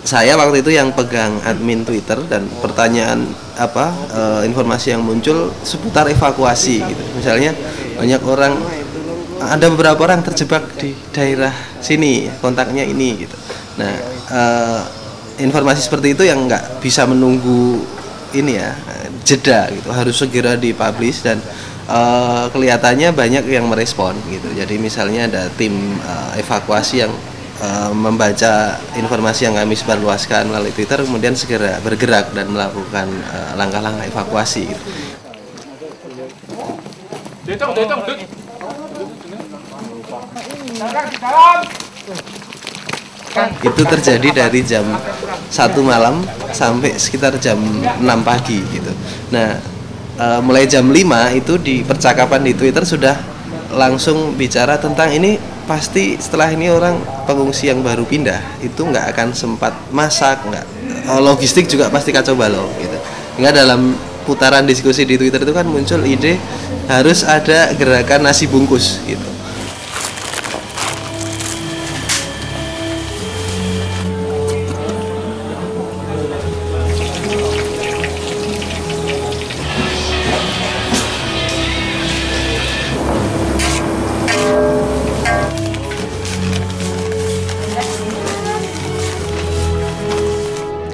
saya waktu itu yang pegang admin Twitter, dan pertanyaan informasi yang muncul seputar evakuasi gitu. Misalnya banyak orang, ada beberapa orang terjebak di daerah sini, kontaknya ini gitu. Nah, informasi seperti itu yang nggak bisa menunggu ini ya, jeda gitu, harus segera dipublish, dan kelihatannya banyak yang merespon gitu. Jadi misalnya ada tim evakuasi yang membaca informasi yang kami sebarluaskan melalui Twitter, kemudian segera bergerak dan melakukan langkah-langkah evakuasi gitu. Itu terjadi dari jam 1 malam sampai sekitar jam 6 pagi gitu. Nah, mulai jam 5 itu di percakapan di Twitter sudah langsung bicara tentang ini, pasti setelah ini orang pengungsi yang baru pindah itu nggak akan sempat masak, logistik juga pasti kacau balau gitu. Hingga dalam putaran diskusi di Twitter itu kan muncul ide harus ada gerakan nasi bungkus gitu.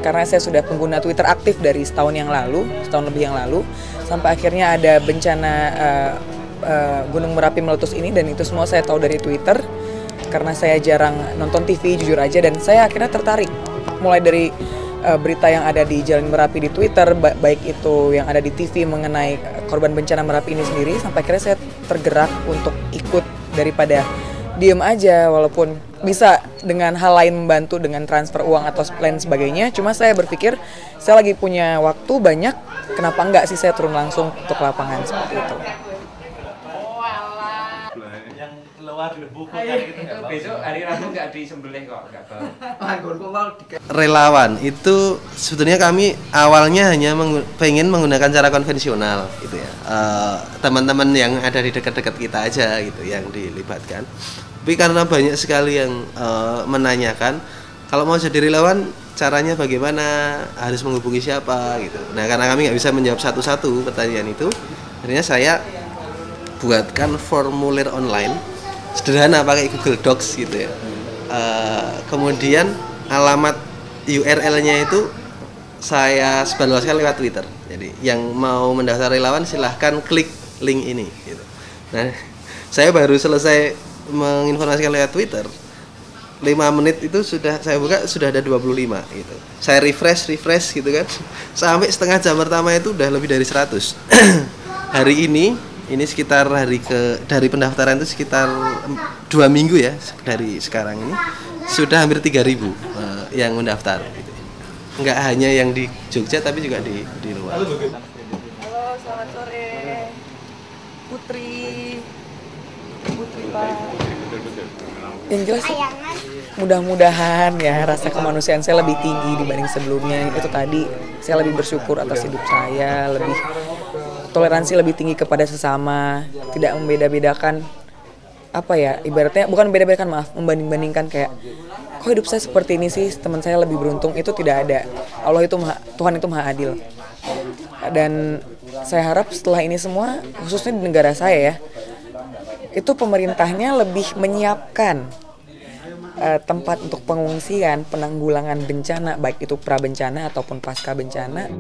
Karena saya sudah pengguna Twitter aktif dari setahun lebih yang lalu, sampai akhirnya ada bencana Gunung Merapi meletus ini, dan itu semua saya tahu dari Twitter. Karena saya jarang nonton TV jujur aja, dan saya akhirnya tertarik mulai dari berita yang ada di Jalan Merapi di Twitter, baik itu yang ada di TV mengenai korban bencana Merapi ini sendiri, sampai akhirnya saya tergerak untuk ikut daripada diem aja, walaupun bisa dengan hal lain membantu dengan transfer uang atau lain sebagainya. Cuma saya berpikir saya lagi punya waktu banyak, kenapa enggak sih saya turun langsung untuk lapangan seperti itu. Yang keluar buku gitu, besok hari Rabu nggak disembelih kok, nggak Relawan itu sebetulnya kami awalnya hanya pengen menggunakan cara konvensional gitu ya, teman-teman yang ada di dekat-dekat kita aja gitu yang dilibatkan. Tapi karena banyak sekali yang menanyakan kalau mau jadi relawan caranya bagaimana, harus menghubungi siapa gitu. Nah, karena kami nggak bisa menjawab satu-satu pertanyaan itu, akhirnya saya buatkan formulir online sederhana pakai Google Docs gitu ya. Kemudian alamat URL-nya itu saya sebarluaskan lewat Twitter. Jadi yang mau mendaftar relawan silahkan klik link ini gitu. Nah, saya baru selesai menginformasikan lewat Twitter, 5 menit itu sudah saya buka, sudah ada 25 gitu. Saya refresh gitu kan, sampai setengah jam pertama itu udah lebih dari 100. Hari ini sekitar dari pendaftaran itu sekitar 2 minggu ya, dari sekarang ini sudah hampir 3.000 yang mendaftar gitu. Enggak hanya yang di Jogja tapi juga di luar. Halo, selamat sore. Putri Pak. Yang jelas mudah-mudahan ya rasa kemanusiaan saya lebih tinggi dibanding sebelumnya. Itu tadi saya lebih bersyukur atas hidup saya, lebih toleransi lebih tinggi kepada sesama, tidak membeda-bedakan ibaratnya bukan membeda-bedakan, membanding-bandingkan kayak kok hidup saya seperti ini sih, teman saya lebih beruntung, itu tidak ada. Tuhan itu maha adil. Dan saya harap setelah ini semua, khususnya di negara saya ya, itu pemerintahnya lebih menyiapkan tempat untuk pengungsian, penanggulangan bencana, baik itu pra bencana ataupun pasca bencana.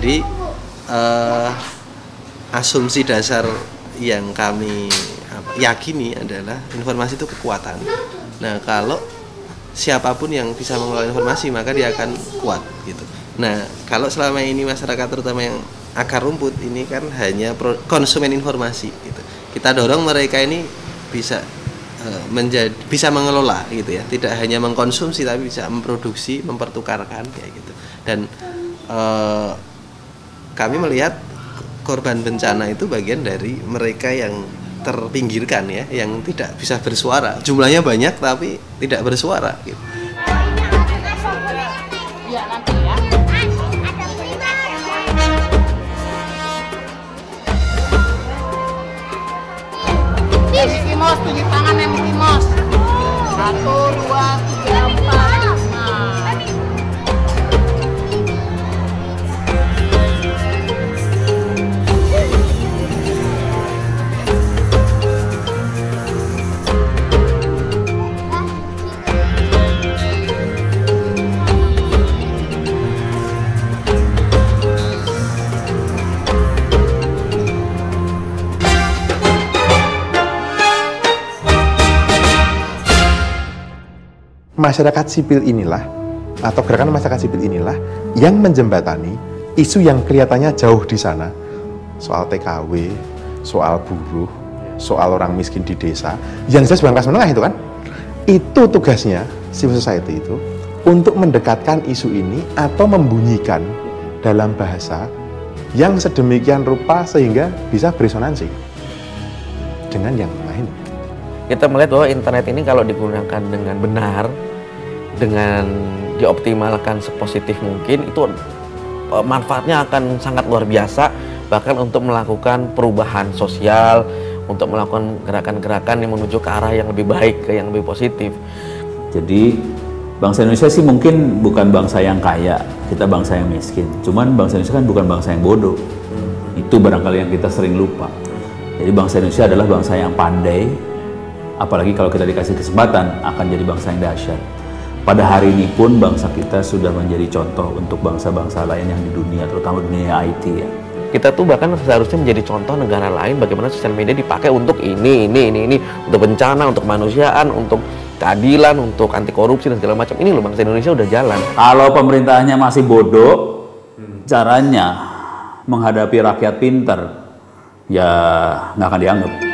Jadi asumsi dasar yang kami yakini adalah informasi itu kekuatan. Nah, kalau siapapun yang bisa mengelola informasi maka dia akan kuat gitu. Nah, kalau selama ini masyarakat terutama yang akar rumput ini kan hanya konsumen informasi gitu. Kita dorong mereka ini bisa bisa mengelola gitu ya, tidak hanya mengkonsumsi tapi bisa memproduksi, mempertukarkan kayak gitu. Dan kami melihat korban bencana itu bagian dari mereka yang terpinggirkan ya, yang tidak bisa bersuara. Jumlahnya banyak tapi tidak bersuara gitu. Mos, tunjuk tangan yang mos. 1, 2, 3, 4. Masyarakat sipil inilah, atau gerakan masyarakat sipil inilah yang menjembatani isu yang kelihatannya jauh di sana, soal TKW, soal buruh, soal orang miskin di desa, yang jelas bukan kelas menengah itu kan. Itu tugasnya civil society itu, untuk mendekatkan isu ini atau membunyikan dalam bahasa yang sedemikian rupa sehingga bisa beresonansi dengan yang lain. Kita melihat bahwa internet ini kalau digunakan dengan benar, dengan dioptimalkan sepositif mungkin, itu manfaatnya akan sangat luar biasa, bahkan untuk melakukan perubahan sosial, untuk melakukan gerakan-gerakan yang menuju ke arah yang lebih baik, ke yang lebih positif. Jadi bangsa Indonesia sih mungkin bukan bangsa yang kaya, kita bangsa yang miskin. Cuman bangsa Indonesia kan bukan bangsa yang bodoh. Itu barangkali yang kita sering lupa. Jadi bangsa Indonesia adalah bangsa yang pandai, apalagi kalau kita dikasih kesempatan akan jadi bangsa yang dahsyat. Pada hari ini pun bangsa kita sudah menjadi contoh untuk bangsa-bangsa lain yang di dunia, terutama dunia IT ya. Kita tuh bahkan seharusnya menjadi contoh negara lain bagaimana sosial media dipakai untuk ini, untuk bencana, untuk kemanusiaan, untuk keadilan, untuk anti korupsi dan segala macam. Ini loh bangsa Indonesia udah jalan. Kalau pemerintahnya masih bodoh, caranya menghadapi rakyat pintar ya nggak akan dianggap.